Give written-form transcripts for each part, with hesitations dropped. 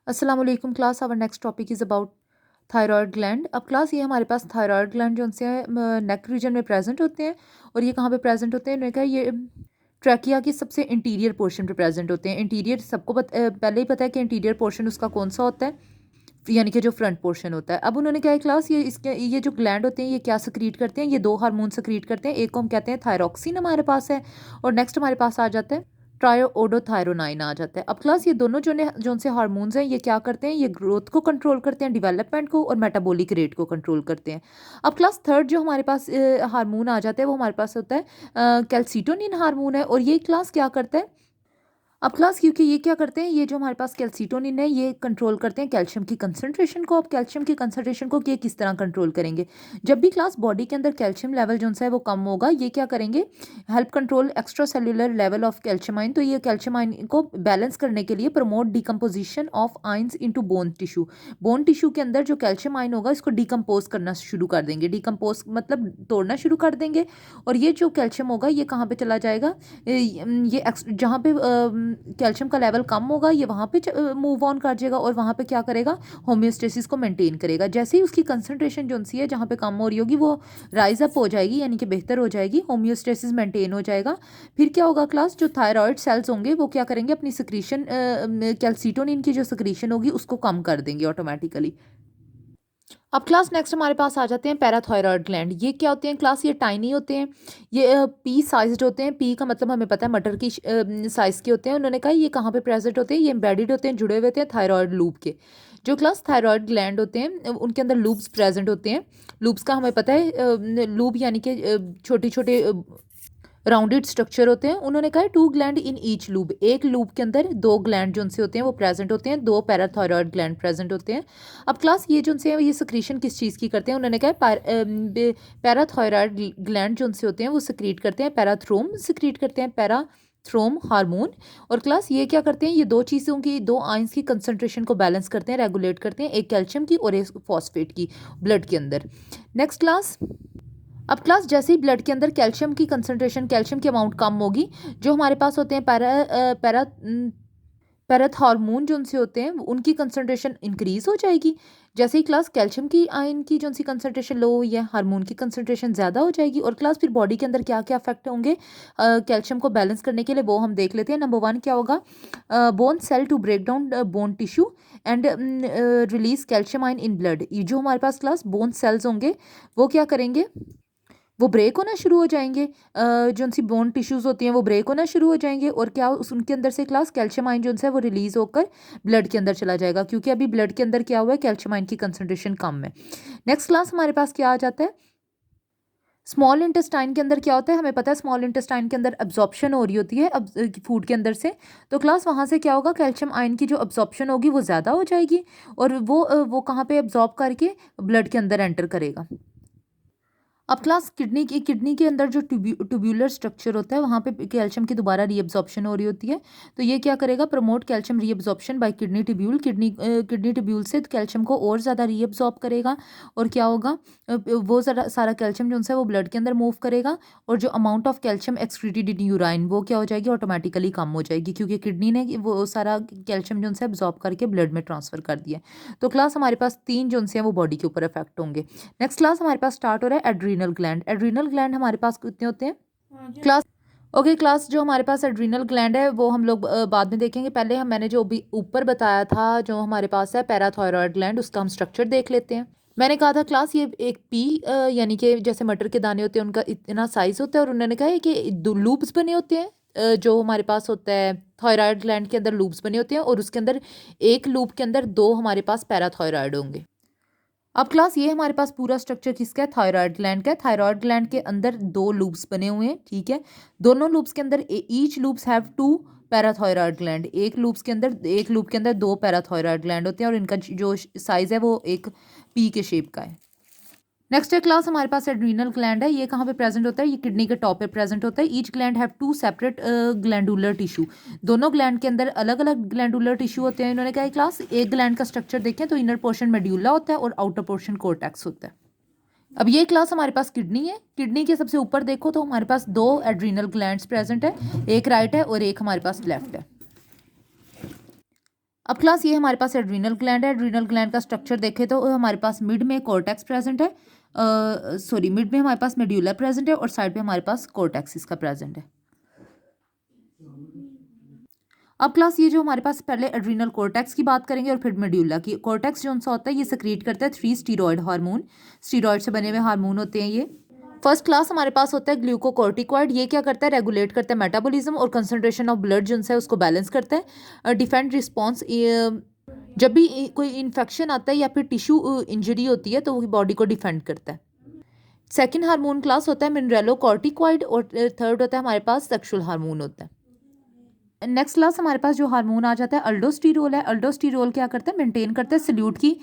अस्सलाम वालेकुम class. Our next topic is about thyroid gland. अब क्लास ये हमारे पास थायराइड ग्लैंड जो उनसे नेक रीजन में प्रेजेंट होते हैं। और ये कहाँ पे प्रेजेंट होते हैं? मैंने कहा ये ट्रैकिया की सबसे इंटीरियर पोर्शन पे प्रेजेंट होते हैं। इंटीरियर सबको पहले ही पता है कि इंटीरियर पोर्शन उसका कौन सा होता है, यानी कि जो फ्रंट पोर्शन होता है। अब उन्होंने क्या है क्लास, ये जो ग्लैंड होते हैं ये क्या सक्रीट करते हैं? ये दो हार्मोन सक्रीट करते हैं। एक को हम कहते हैं थायरॉक्सिन, हमारे पास है, और नेक्स्ट हमारे पास आ जाता है ट्रायोओडोथायरोनाइन आ जाता है। अब क्लास ये दोनों जो से हार्मोन्स हैं ये क्या करते हैं? ये ग्रोथ को कंट्रोल करते हैं, डेवलपमेंट को, और मेटाबॉलिक रेट को कंट्रोल करते हैं। अब क्लास थर्ड जो हमारे पास हार्मोन आ जाता है वो हमारे पास होता है कैल्सीटोनिन हार्मोन है। और ये क्लास क्या करता है? अब क्लास क्योंकि ये क्या करते हैं, ये जो हमारे पास कैल्सीटोनिन है ये कंट्रोल करते हैं कैल्शियम की कंसंट्रेशन को। अब कैल्शियम की कंसंट्रेशन को ये किस तरह कंट्रोल करेंगे? जब भी क्लास बॉडी के अंदर कैल्शियम लेवल जो है वो कम होगा, ये क्या करेंगे? Help control extra cellular level of calcium ion. तो ये कैल्शियम आयन को बैलेंस करने के लिए promote decomposition of ions into bone tissue. Bone tissue के अंदर जो कैल्शियम आयन होगा इसको डिकम्पोज करना शुरू कर देंगे। डिकम्पोज मतलब तोड़ना शुरू कर देंगे। और ये जो कैल्शियम होगा ये कहाँ पे चला जाएगा? जहाँ पे कैल्शियम का लेवल कम होगा ये वहाँ पे मूव ऑन कर जाएगा, और वहाँ पे क्या करेगा? होम्योस्टेसिस को मेंटेन करेगा। जैसे ही उसकी कंसंट्रेशन जो सी है जहाँ पे कम हो रही होगी वो राइज अप हो जाएगी, यानी कि बेहतर हो जाएगी, होम्योस्टेसिस मेंटेन हो जाएगा। फिर क्या होगा क्लास? जो थायराइड सेल्स होंगे वो क्या करेंगे? अपनी सिक्रीशन कैल्सीटोनिन की जो सिक्रीशन होगी उसको कम कर देंगे ऑटोमेटिकली। अब क्लास नेक्स्ट हमारे पास आ जाते हैं पैराथायरॉयड ग्लैंड। ये क्या होते हैं क्लास? ये टाइनी होते हैं, ये पी साइज्ड होते हैं। पी का मतलब हमें पता है मटर की साइज़ के होते हैं। उन्होंने कहा ये कहाँ पे प्रेजेंट होते हैं? ये एम्बेडेड होते हैं, जुड़े हुए होते हैं थायराइड लूप के। जो क्लास थायराइड ग्लैंड होते हैं उनके अंदर लूप्स प्रेजेंट होते हैं। लूप्स का हमें पता है लूप यानी कि छोटे छोटे राउंडेड स्ट्रक्चर होते हैं। उन्होंने कहा है two gland in each lobe. एक लूप के अंदर दो ग्लैंड जो उनसे होते हैं वो प्रेजेंट होते हैं, दो पैराथायरॉयड ग्लैंड प्रेजेंट होते हैं। अब क्लास ये जो उनसे है ये सिक्रीशन किस चीज़ की करते हैं? उन्होंने कहा है पैराथायरॉयड ग्लैंड जो उनसे होते हैं वो सिक्रीट करते हैं, पैराथ्रोम सिक्रीट करते हैं, पैराथ्रोम हार्मोन। और क्लास ये क्या करते हैं? ये दो चीज़ों की, दो आयंस की कंसंट्रेशन को बैलेंस करते हैं, रेगुलेट करते हैं, एक कैल्शियम की और एक फॉस्फेट की ब्लड के अंदर। नेक्स्ट क्लास, अब क्लास जैसे ही ब्लड के अंदर कैल्शियम की कंसंट्रेशन, कैल्शियम की अमाउंट कम होगी, जो हमारे पास होते हैं पैराथ हार्मोन जो उनसे होते हैं उनकी कंसंट्रेशन इंक्रीज हो जाएगी। जैसे ही क्लास कैल्शियम की आयन की जो उनसी कंसंट्रेशन लो हुई है, हार्मोन की कंसंट्रेशन ज़्यादा हो जाएगी। और क्लास फिर बॉडी के अंदर क्या क्या इफेक्ट होंगे कैल्शियम को बैलेंस करने के लिए, वो हम देख लेते हैं। नंबर वन क्या होगा? Bone cell to break down bone tissue and release calcium ion in blood. ये जो हमारे पास क्लास बोन सेल्स होंगे वो क्या करेंगे? वो ब्रेक होना शुरू हो जाएंगे। जो उनसी बोन टिश्यूज़ होती हैं वो ब्रेक होना शुरू हो जाएंगे। और क्या उनके अंदर से क्लास कैल्शियम आयन जो है वो रिलीज होकर ब्लड के अंदर चला जाएगा, क्योंकि अभी ब्लड के अंदर क्या हुआ है? कैल्शियम आयन की कंसंट्रेशन कम है। नेक्स्ट क्लास हमारे पास क्या आ जाता है? स्मॉल इंटेस्टाइन के अंदर क्या होता है? हमें पता है स्मॉल इंटेस्टाइन के अंदर अब्जॉर्प्शन हो रही होती है अब फूड के अंदर से। तो क्लास वहाँ से क्या होगा? कैल्शियम आयन की जो अब्जॉर्प्शन होगी वो ज़्यादा हो जाएगी, और वो कहाँ पे अब्जॉर्ब करके ब्लड के अंदर एंटर करेगा। अब क्लास किडनी के अंदर जो ट्यूब्यूलर स्ट्रक्चर होता है वहाँ पे कैल्शियम की दोबारा रीअब्जॉर्प्शन हो रही होती है। तो ये क्या करेगा? Promote calcium reabsorption bye kidney tubule. Kidney tubule से कैल्शियम को और ज़्यादा रीअब्जॉर्ब करेगा। और क्या होगा? वो ज़रा सारा कैल्शियम जो है वो ब्लड के अंदर मूव करेगा, और जो amount of calcium excreted in urine वो क्या हो जाएगी? ऑटोमेटिकली कम हो जाएगी, क्योंकि किडनी ने वो सारा कैल्शियम जो है अब्जॉर्ब करके ब्लड में ट्रांसफर कर दिया। तो क्लास हमारे पास तीन जो हैं वो बॉडी के ऊपर इफेक्ट होंगे। नेक्स्ट क्लास हमारे पास स्टार्ट हो रहा है एड्रीनल ग्लैंड। एड्रीनल ग्लैंड हमारे पास कितने होते हैं क्लास? ओके क्लास, जो हमारे पास एड्रीनल ग्लैंड है वो हम लोग बाद में देखेंगे। पहले मैंने जो अभी ऊपर बताया था जो हमारे पास है पैराथायरॉयड ग्लैंड, उसका हम स्ट्रक्चर देख लेते हैं। मैंने कहा था क्लास ये एक यानी कि जैसे मटर के दाने होते हैं उनका इतना साइज होता है, और उन्होंने कहा है कि दो लूप्स बने होते हैं। जो हमारे पास होता है थायराइड ग्लैंड के अंदर लूप्स बने होते हैं, और उसके अंदर एक लूप के अंदर दो हमारे पास पैराथायरॉयड होंगे। अब क्लास ये हमारे पास पूरा स्ट्रक्चर किसका है? थायराइड ग्लैंड का है। थायराइड ग्लैंड के अंदर दो लूप्स बने हुए हैं, ठीक है। दोनों लूप्स के अंदर each lobes have two parathyroid gland. एक लूप के अंदर दो पैराथायरॉयड ग्लैंड होते हैं, और इनका जो साइज है वो एक पी के शेप का है। नेक्स्ट है क्लास हमारे पास एड्रीनल ग्लैंड है। ये कहाँ पे प्रेजेंट होता है? ये किडनी के टॉप पे प्रेजेंट होता है। Each gland have two separate glandular tissue. दोनों ग्लैंड के अंदर अलग अलग ग्लैंडुलर टिश्यू होते हैं। इन्होंने कहा क्लास एक ग्लैंड का स्ट्रक्चर देखें तो इनर पोर्शन मेड्यूला होता है और आउटर पोर्शन कोर्टेक्स होता है। अब ये क्लास हमारे पास किडनी है। किडनी के सबसे ऊपर देखो तो हमारे पास दो एड्रीनल ग्लैंड्स प्रेजेंट है, एक राइट है और एक हमारे पास लेफ्ट है। अब क्लास ये हमारे पास एड्रीनल ग्लैंड है। एड्रीनल ग्लैंड का स्ट्रक्चर देखें तो हमारे पास मिड में कॉर्टेक्स प्रेजेंट है, सॉरी मिड में हमारे पास मेड्यूला प्रेजेंट है और साइड पे हमारे पास कॉर्टेक्स इसका प्रेजेंट है। अब क्लास ये जो हमारे पास पहले एड्रीनल कॉर्टेक्स की बात करेंगे और फिर मेड्यूला की। कॉर्टेक्स जो सा होता है ये सेक्रीट करता है 3 स्टीरॉयड हार्मोन, स्टीरॉयड से बने हुए हार्मोन होते हैं ये। फर्स्ट क्लास हमारे पास होता है ग्लूकोकॉर्टिकॉइड। ये क्या करता है, रेगुलेट करता है मेटाबॉलिज्म और कंसंट्रेशन ऑफ ब्लड जो है उसको बैलेंस करता है। डिफेंड रिस्पॉन्स, जब भी कोई इन्फेक्शन आता है या फिर टिश्यू इंजरी होती है तो वो बॉडी को डिफेंड करता है। सेकेंड हार्मोन क्लास होता है मिनरेलोकॉर्टिकॉइड और थर्ड होता है हमारे पास सेक्सुअल हार्मोन होता है। नेक्स्ट क्लास हमारे पास जो हार्मोन आ जाता है अल्डोस्टिरोल है। अल्डोस्टिरोल क्या करता है, मेंटेन करता है सल्यूट की।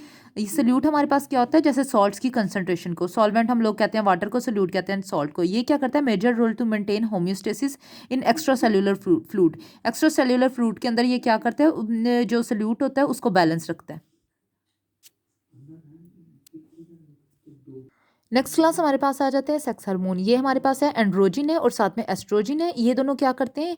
सल्यूट हमारे पास क्या होता है, जैसे सॉल्ट्स की कंसंट्रेशन को, सॉल्वेंट हम लोग कहते हैं वाटर को, सल्यूट कहते हैं सॉल्ट को। ये क्या करता है, major role to maintain homeostasis in extra cellular fluid. Extra cellular fluid के अंदर ये क्या करता है, जो सल्यूट होता है उसको बैलेंस रखता है। नेक्स्ट क्लास हमारे पास आ जाते हैं सेक्स हार्मोन। ये हमारे पास है एंड्रोजिन है और साथ में एस्ट्रोजिन है। ये दोनों क्या करते हैं,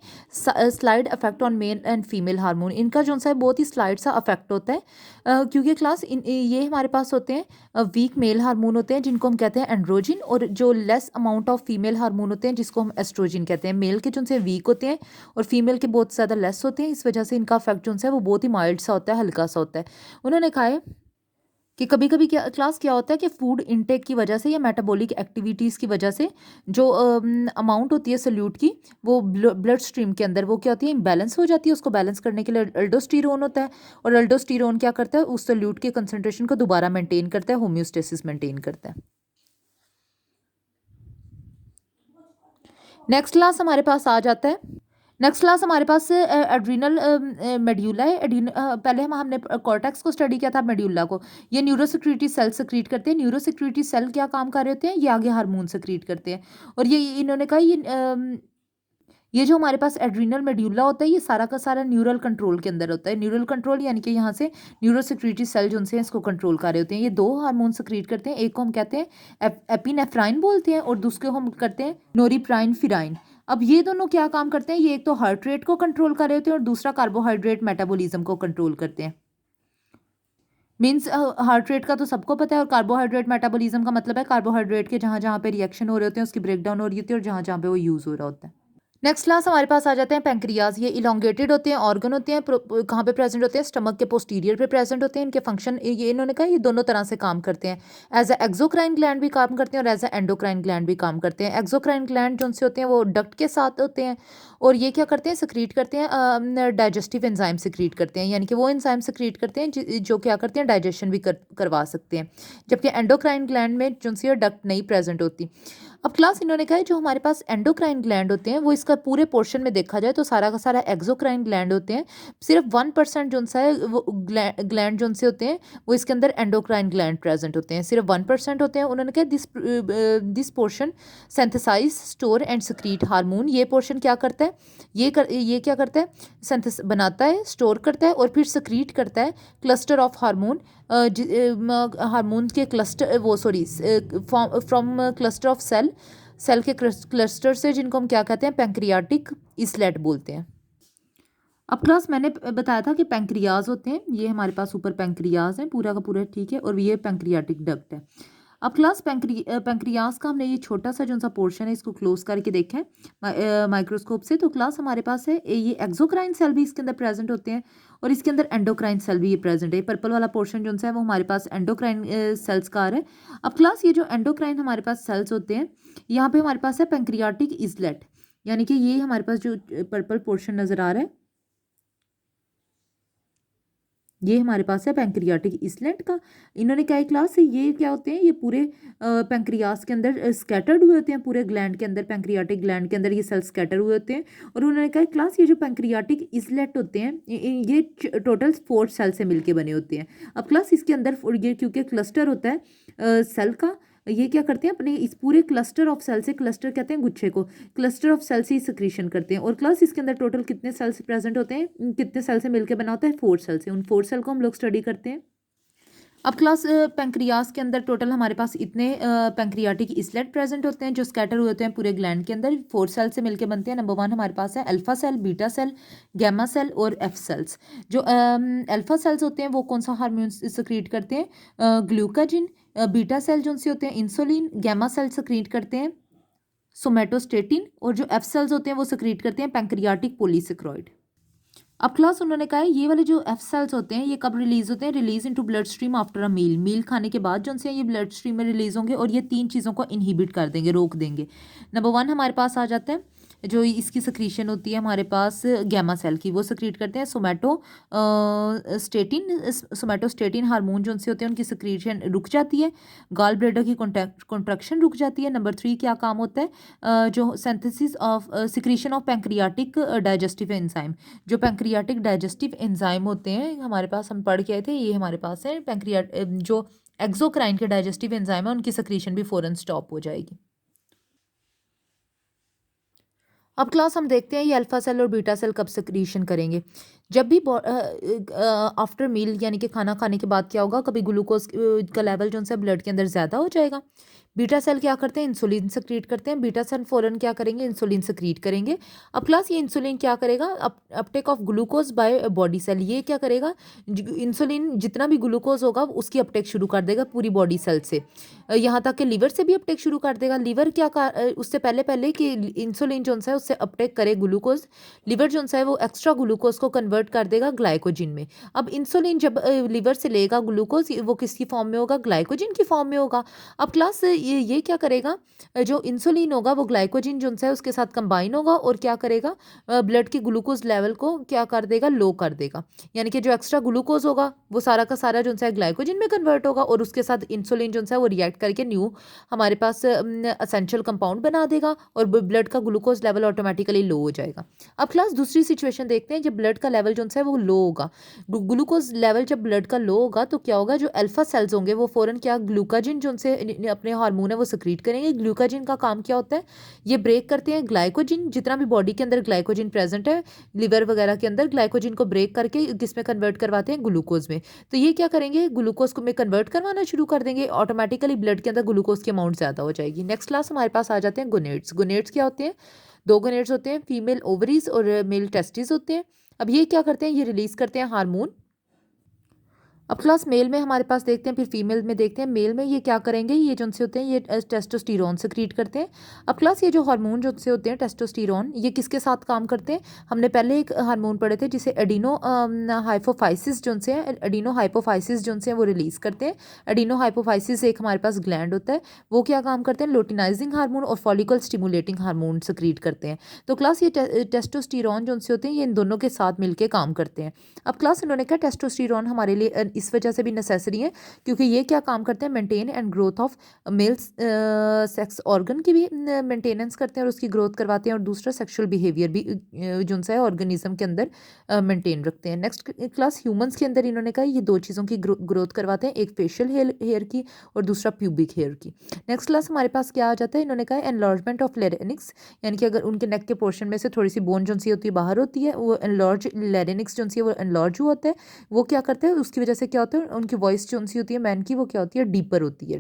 slide affect on male and female hormone. इनका जो सा है बहुत ही स्लाइड सा अफेक्ट होता है, क्योंकि क्लास ये हमारे पास होते हैं वीक मेल हार्मोन होते हैं जिनको हम कहते हैं एंड्रोजिन, और जो less amount of female hormone होते हैं जिसको हम एस्ट्रोजिन कहते हैं। मेल के जो से वीक होते हैं और फीमेल के बहुत ज़्यादा लेस होते हैं, इस वजह से इनका अफेक्ट जो है वो बहुत ही माइल्ड सा होता है, हल्का सा होता है। उन्होंने कहा है कि कभी कभी क्या क्लास क्या होता है कि फूड इंटेक की वजह से या मेटाबॉलिक एक्टिविटीज़ की वजह से जो अमाउंट होती है सल्यूट की वो ब्लड स्ट्रीम के अंदर वो क्या होती है, इम्बैलेंस हो जाती है। उसको बैलेंस करने के लिए अल्डोस्टीरोन होता है, और अल्डोस्टीरोन क्या करता है, उस सल्यूट के कंसंट्रेशन को दोबारा मेंटेन करता है, होम्योस्टेसिस मेंटेन करता है। नेक्स्ट क्लास हमारे पास आ जाता है, नेक्स्ट क्लास हमारे पास एड्रीनल मेड्यूला है। पहले हमने कॉर्टेक्स को स्टडी किया था, मेड्यूला को। ये न्यूरोसिक्रीटरी सेल सक्रीट करते हैं। न्यूरोसिक्रीटरी सेल क्या काम कर रहे होते हैं, ये आगे हार्मोन सक्रीट करते हैं। और ये इन्होंने कहा ये जो हमारे पास एड्रीनल मेड्यूला होता है ये सारा का सारा न्यूरल कंट्रोल के अंदर होता है। न्यूरल कंट्रोल यानी कि यहाँ से न्यूरोसिक्रीटरी सेल जो उनसे इसको कंट्रोल कर रहे होते हैं। ये दो हार्मोन सक्रीट करते हैं, एक को हम कहते हैं एपिनेफ्राइन बोलते हैं और दूसरे को हम करते हैं नोरिप्राइन फिराइन। अब ये दोनों क्या काम करते हैं, ये एक तो हार्ट रेट को कंट्रोल कर रहे होते हैं और दूसरा कार्बोहाइड्रेट मेटाबॉलिज्म को कंट्रोल करते हैं। मीन्स हार्ट रेट का तो सबको पता है, और कार्बोहाइड्रेट मेटाबॉलिज्म का मतलब है कार्बोहाइड्रेट के जहाँ जहाँ पे रिएक्शन हो रहे होते हैं उसकी ब्रेकडाउन हो रही होती है और जहाँ जहाँ पे वो यूज़ हो रहा होता है। नेक्स्ट क्लास हमारे पास आ जाते हैं पैंक्रियाज। ये इलोंगेटेड होते हैं, ऑर्गन होते हैं, कहाँ पे प्रेजेंट होते हैं, स्टमक के पोस्टीरियर पे प्रेजेंट होते हैं। इनके फंक्शन ये इन्होंने कहा ये दोनों तरह से काम करते हैं। एज ए एक्सोक्राइन ग्लैंड भी काम करते हैं और एज ए एंडोक्राइन ग्लैंड भी काम करते हैं। एक्सोक्राइन ग्लैंड जो उनसे होते हैं वो डक्ट के साथ होते हैं, और ये क्या करते हैं, सक्रीट करते हैं डाइजेस्टिव एंजाइम सक्रीट करते हैं, यानी कि वो एंजाइम सक्रीट करते हैं जो क्या करते हैं, डाइजेशन भी करवा सकते हैं। जबकि एंडोक्राइन ग्लैंड में जो सी डक्ट नहीं प्रेजेंट होती। अब क्लास इन्होंने कहा है जो हमारे पास एंडोक्राइन ग्लैंड होते हैं वो इसका पूरे पोर्शन में देखा जाए तो सारा का सारा एक्सोक्राइन ग्लैंड होते हैं। सिर्फ 1% जो सा है वो ग्लैंड जो से होते हैं वो इसके अंदर एंडोक्राइन ग्लैंड प्रेजेंट होते हैं, सिर्फ 1% होते हैं। उन्होंने कहा this portion synthesise store and secrete hormone. ये पोर्शन क्या करता है, ये क्या करता है, सेंथेस बनाता है, स्टोर करता है और फिर सक्रीट करता है क्लस्टर ऑफ हार्मोन, हार्मोन के क्लस्टर वो sorry from cluster of cell के क्लस्टर से, जिनको हम क्या कहते हैं, पैंक्रियाटिक इसलेट बोलते हैं। अब क्लास मैंने बताया था कि पैंक्रियाज होते हैं, ये हमारे पास ऊपर पैंक्रियाज है पूरा का पूरा, ठीक है, और ये पैंक्रियाटिक डक्ट है। अब क्लास पैंक्रियाज का हमने ये छोटा सा जो सा पोर्शन है इसको क्लोज करके देखा है माइक्रोस्कोप से, तो क्लास हमारे पास है ये एक्सोक्राइन सेल भी इसके अंदर प्रेजेंट होते हैं और इसके अंदर एंडोक्राइन सेल भी ये प्रेजेंट है। पर्पल वाला पोर्शन जो सा है वो हमारे पास एंडोक्राइन सेल्स का आ रहा है। अब क्लास ये जो एंडोक्राइन हमारे पास सेल्स होते हैं, यहाँ पे हमारे पास है पैंक्रियाटिक इसलेट, यानी कि ये हमारे पास जो पर्पल पोर्शन नजर आ रहा है ये हमारे पास है पैंक्रियाटिक इसलेट का। इन्होंने क्या क्लास है, ये क्या होते हैं, ये पूरे पैंक्रियास के अंदर स्कैटर्ड हुए होते हैं, पूरे ग्लैंड के अंदर, पैंक्रियाटिक ग्लैंड के अंदर ये सेल स्कैटर हुए होते हैं। और उन्होंने कहा क्लास ये जो पैंक्रियाटिक इसलेट होते हैं ये टोटल 4 सेल से मिलके बने होते हैं। अब क्लास इसके अंदर ये क्योंकि क्लस्टर होता है सेल का, ये क्या करते हैं अपने इस पूरे क्लस्टर ऑफ सेल से, क्लस्टर कहते हैं गुच्छे को, क्लस्टर ऑफ सेल से ही सिक्रीशन करते हैं। और क्लास इसके अंदर टोटल कितने सेल्स प्रेजेंट होते हैं, कितने सेल से मिलकर बना होता है, 4 सेल से। उन 4 सेल को हम लोग स्टडी करते हैं। अब क्लास पेंक्रियास के अंदर टोटल हमारे पास इतने पेंक्रियाटिक इसलेट प्रेजेंट होते हैं जो स्कैटर हुए होते हैं पूरे ग्लैंड के अंदर। 4 सेल से मिलकर बनते हैं। नंबर 1 हमारे पास है alpha cell, beta cell, gamma cell और एफ सेल्स। जो अल्फा सेल्स होते हैं वो कौन सा हार्मोन सक्रीट करते हैं? ग्लूकाजिन। बीटा सेल जो से होते हैं इंसुलिन। गैमा सेल सक्रीट करते हैं सोमेटोस्टेटिन। और जो एफ सेल्स होते हैं वो सक्रीट करते हैं पैंक्रियाटिक पॉलीसेक्राइड। अब क्लास उन्होंने कहा है ये वाले जो एफ सेल्स होते हैं ये कब रिलीज होते हैं? Release into bloodstream after a meal. Meal खाने के बाद जो से ये ब्लड स्ट्रीम में रिलीज होंगे और ये 3 चीज़ों को इनहिबिट कर देंगे, रोक देंगे। नंबर 1 हमारे पास आ जाता है जो इसकी सक्रीशन होती है हमारे पास गैमा सेल की, वो सक्रीट करते हैं सोमेटोस्टेटिन हार्मोन जो से होते हैं उनकी सक्रीशन रुक जाती है। गाल ब्लैडर की कॉन्ट्रैक्शन रुक जाती है। नंबर 3 क्या काम होता है? जो synthesis of secretion of pancreatic digestive enzyme. जो पैंक्रियाटिक डाइजेस्टिव एंजाइम होते हैं हमारे पास, हम पढ़ के आए थे, ये हमारे पास है जो एक्सोक्राइन के डाइजेस्टिव एंजाइम है उनकी सक्रीशन भी फ़ौरन स्टॉप हो जाएगी। अब क्लास हम देखते हैं ये अल्फा सेल और बीटा सेल कब सक्रीशन करेंगे। जब भी आफ्टर मील यानी कि खाना खाने के बाद क्या होगा, कभी ग्लूकोज का लेवल जो है ब्लड के अंदर ज़्यादा हो जाएगा। बीटा सेल क्या करते हैं? इंसुलिन सक्रीट करते हैं। बीटा सेल फ़ौरन क्या करेंगे? इंसुलिन सक्रीट करेंगे। अब क्लास ये इंसुलिन क्या करेगा? Uptake of glucose by body cell, ये क्या करेगा? इंसुलिन जितना भी ग्लूकोज होगा उसकी अपटेक शुरू कर देगा पूरी बॉडी सेल से। यहाँ तक कि लीवर से भी अपटेक शुरू कर देगा। लीवर क्या उससे पहले पहले कि इंसुलिन जो है उससे अपटेक करे ग्लूकोज, लीवर जो है वो एक्स्ट्रा ग्लूकोज को कन्वर्ट कर देगा ग्लाइकोजिन में। अब इंसुलिन जब लीवर से लेगा ग्लूकोज, वो किसकी फॉर्म में होगा? ग्लाइकोजिन की फॉर्म में होगा। अब क्लास ये क्या करेगा? जो इंसुलिन होगा वो ग्लाइकोजिन जो है उसके साथ कंबाइन होगा और क्या करेगा? ब्लड की ग्लूकोज लेवल को क्या कर देगा? लो कर देगा। यानी कि जो एक्स्ट्रा ग्लूकोज होगा वो सारा का सारा जो है ग्लाइकोजिन में कन्वर्ट होगा और उसके साथ इंसुलिन जो है वो रिएक्ट करके न्यू हमारे पास असेंशियल कंपाउंड बना देगा और ब्लड का ग्लूकोज लेवल ऑटोमेटिकली लो हो जाएगा। अब क्लास दूसरी सिचुएशन देखते हैं जब ब्लड का लेवल जो है वो लो होगा। ग्लूकोज लेवल जब ब्लड का लो होगा तो क्या होगा? जो अल्फा सेल्स होंगे वो फ़ौरन क्या ग्लूकाजिन जो से अपने हार्मोन है वो सक्रीट करेंगे। ग्लूकाजिन का काम क्या होता है? ये ब्रेक करते हैं ग्लाइकोजिन, जितना भी बॉडी के अंदर ग्लाइकोजिन प्रेजेंट है लिवर वगैरह के अंदर, ग्लाइकोजिन को ब्रेक करके किस में कन्वर्ट करवाते हैं? ग्लूकोज में। तो ये क्या करेंगे? ग्लूकोज को में कन्वर्ट करवाना शुरू कर देंगे, ऑटोमेटिकली ब्लड के अंदर ग्लूकोज की अमाउंट ज़्यादा हो जाएगी। नेक्स्ट क्लास हमारे पास आ जाते हैं गोनेड्स। गोनेड्स क्या होते हैं? 2 गोनेड्स होते हैं, फीमेल ओवरीज और मेल टेस्टिस होते हैं। अब ये क्या करते हैं? ये रिलीज करते हैं हार्मोन। अब क्लास मेल में हमारे पास देखते हैं, फिर फीमेल में देखते हैं। मेल में ये क्या करेंगे? ये जो से होते हैं ये टेस्टोस्टेरोन सक्रीट करते हैं। अब क्लास ये जो हार्मोन जो से होते हैं टेस्टोस्टेरोन, ये किसके साथ काम करते हैं? हमने पहले एक हार्मोन पढ़े थे जिसे एडिनो हाइपोफाइसिस जो से है, एडिनो हाइपोफाइसिस जो से वो रिलीज करते हैं। एडिनो हाइपोफाइसिस एक हमारे पास ग्लैंड होता है, वो क्या काम करते हैं? लोटिनाइजिंग हार्मोन और फॉलिकल स्टिमुलेटिंग हार्मोन सक्रीट करते हैं। तो क्लास ये टेस्टोस्टेरोन जो से होते हैं ये इन दोनों के साथ मिलकर काम करते हैं। अब क्लास इन्होंने कहा टेस्टोस्टेरोन हमारे लिए इस वजह से भी नेसेसरी है क्योंकि ये क्या काम करते हैं? Maintain and growth of male sex organ की भी मेंटेनेंस करते हैं और उसकी ग्रोथ करवाते हैं और दूसरा सेक्सुअल बिहेवियर भी जो है ऑर्गेनिज्म के अंदर मेंटेन रखते हैं। नेक्स्ट क्लास ह्यूमंस के अंदर इन्होंने कहा ये 2 चीज़ों की ग्रोथ करवाते हैं, एक फेशियल हेयर की और दूसरा प्यूबिक हेयर की। नेक्स्ट क्लास हमारे पास क्या आ जाता है? इन्होंने कहा एनलार्जमेंट ऑफ लेरेनिक्स, यानी कि अगर उनके नेक के पोर्शन में से थोड़ी सी बोन जो सी होती है बाहर होती है, वो एनलार्ज लेरेनिक्स जो सी है वो एनलार्ज हुआ होता है। वो क्या करते हैं? उसकी वजह से क्या होता है? उनकी वॉइस जो सी होती है मैन की वो क्या होती है? डीपर होती है।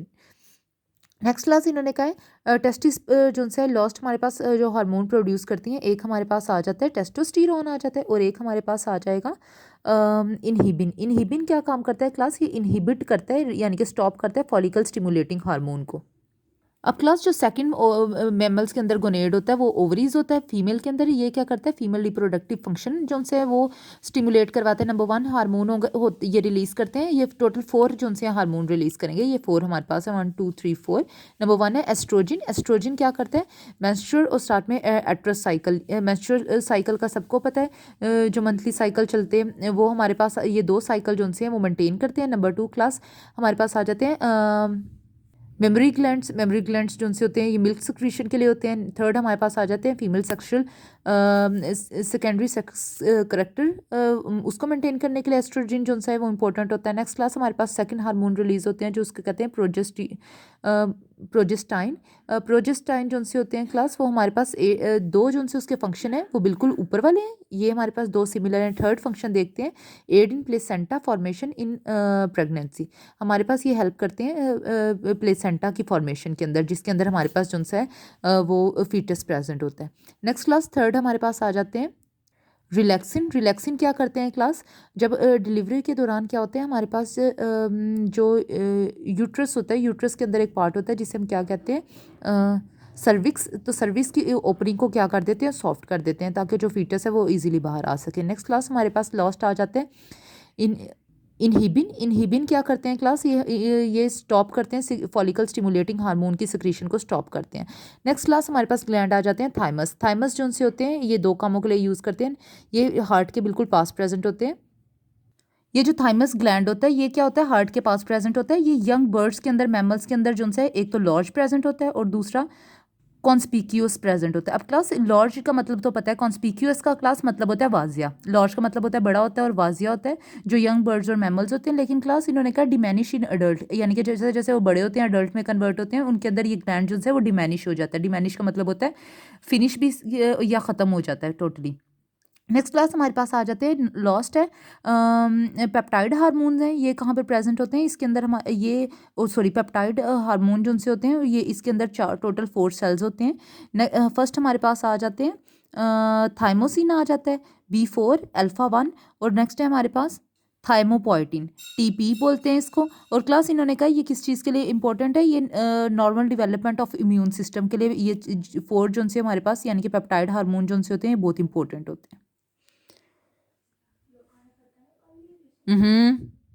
नेक्स्ट क्लास इन्होंने कहा है टेस्टिस जो है लॉस्ट हमारे पास जो हार्मोन प्रोड्यूस करती हैं, एक हमारे पास आ जाता है टेस्टोस्टेरोन आ जाता है और एक हमारे पास आ जाएगा इनहिबिन। इनहिबिन क्या काम करता है क्लास? ये इनहिबिट करता है यानी कि स्टॉप करता है फॉलिकल स्टिमुलेटिंग हार्मोन को। अब क्लास जो सेकंड मैमल्स के अंदर गोनेड होता है वो ओवरीज होता है। फीमेल के अंदर ये क्या करता है? फीमेल रिप्रोडक्टिव फंक्शन जो से वो स्टिमुलेट करवाते हैं। नंबर 1 हार्मोन ये रिलीज करते हैं। ये टोटल 4 जो से हार्मोन रिलीज करेंगे, ये 4 हमारे पास है 1 2 3 4। नंबर 1 है एस्ट्रोजन। एस्ट्रोजन क्या करता है? मेंस्ट्रुअल और स्टार्ट में एट्रस साइकिल। मेंस्ट्रुअल साइकिल का सबको पता है, जो मंथली साइकिल चलते हैं वो हमारे पास ये 2 साइकिल जो से हैं वो मेंटेन करते हैं। नंबर 2 क्लास हमारे पास आ जाते हैं मेमोरी ग्लैंड्स। मेमोरी ग्लैंड्स जो से होते हैं ये मिल्क सिक्रीशन के लिए होते हैं। थर्ड हमारे पास आ जाते हैं female sexual secondary sex character, उसको मेंटेन करने के लिए एस्ट्रोजन जो है वो इंपॉर्टेंट होता है। नेक्स्ट क्लास हमारे पास सेकंड हार्मोन रिलीज होते हैं जो उसके कहते हैं प्रोजेस्टाइन। प्रोजेस्टाइन जो से होते हैं क्लास, वो हमारे पास दो जो से उसके फंक्शन है वो बिल्कुल ऊपर वाले हैं। ये हमारे पास दो सिमिलर हैं। थर्ड फंक्शन देखते हैं, aid in placenta formation in pregnancy. हमारे पास ये हेल्प करते हैं प्लेसेंटा की फॉर्मेशन के अंदर, जिसके अंदर हमारे पास जो सा है वो फीटस प्रेजेंट होता है। नेक्स्ट क्लास थर्ड हमारे पास आ जाते हैं रिलैक्सिन। रिलैक्सिन क्या करते हैं क्लास, जब डिलीवरी के दौरान क्या होता है हमारे पास जो यूट्रस होता है, यूट्रस के अंदर एक पार्ट होता है जिसे हम क्या कहते हैं सर्विक्स। तो सर्विक्स की ओपनिंग को क्या कर देते हैं, सॉफ्ट कर देते हैं, ताकि जो फीटस है वो इजीली बाहर आ सके। नेक्स्ट क्लास हमारे पास लास्ट आ जाते हैं इन इनहिबिन। इनहिबिन क्या करते हैं क्लास, ये स्टॉप करते हैं फॉलिकल स्टिमुलेटिंग हार्मोन की सिक्रीशन को स्टॉप करते हैं। नेक्स्ट क्लास हमारे पास ग्लैंड आ जाते हैं थाइमस। थाइमस जो से होते हैं ये दो कामों के लिए यूज़ करते हैं, ये हार्ट के बिल्कुल पास प्रेजेंट होते हैं। ये जो थाइमस ग्लैंड होता है ये क्या होता है, हार्ट के पास प्रेजेंट होता है। ये यंग बर्ड्स के अंदर, मैमल्स के अंदर जो है एक तो लॉर्ज प्रेजेंट होता है और दूसरा कॉन्स्पिक्यूअस प्रेजेंट होता है। अब क्लास लॉर्ज का मतलब तो पता है, कॉन्स्पिक्यूअस का क्लास मतलब होता है वाजिया, लॉर्ज का मतलब होता है बड़ा होता है और वाजिया होता है जो यंग बर्ड्स और मैमल्स होते हैं। लेकिन क्लास इन्होंने कहा डिमैनिश इन अडल्ट, यानी कि जैसे जैसे वो बड़े होते हैं अडल्ट में कन्वर्ट होते हैं, उनके अंदर ये ग्लैंड जो है वो डिमैनिश हो जाता है। डिमैनिश का मतलब होता है फिनिश भी या ख़त्म हो जाता है टोटली। नेक्स्ट क्लास हमारे पास आ जाते हैं लॉस्ट है पेप्टाइड हार्मोन्स हैं। ये कहाँ पे प्रेजेंट होते हैं, इसके अंदर हम ये सॉरी पेप्टाइड हार्मोन जो से होते हैं ये इसके अंदर चार टोटल 4 सेल्स होते हैं। फर्स्ट हमारे पास आ जाते हैं थाइमोसिन आ जाता है, B4 अल्फा 1, और नेक्स्ट है हमारे पास थाइमोपोइटिन, TP बोलते हैं इसको। और क्लास इन्होंने कहा ये किस चीज़ के लिए इंपॉर्टेंट है, ये normal development of immune system के लिए ये 4 जो से हमारे पास यानी कि पेप्टाइड हार्मोन जो से होते हैं ये बहुत इंपॉर्टेंट होते हैं।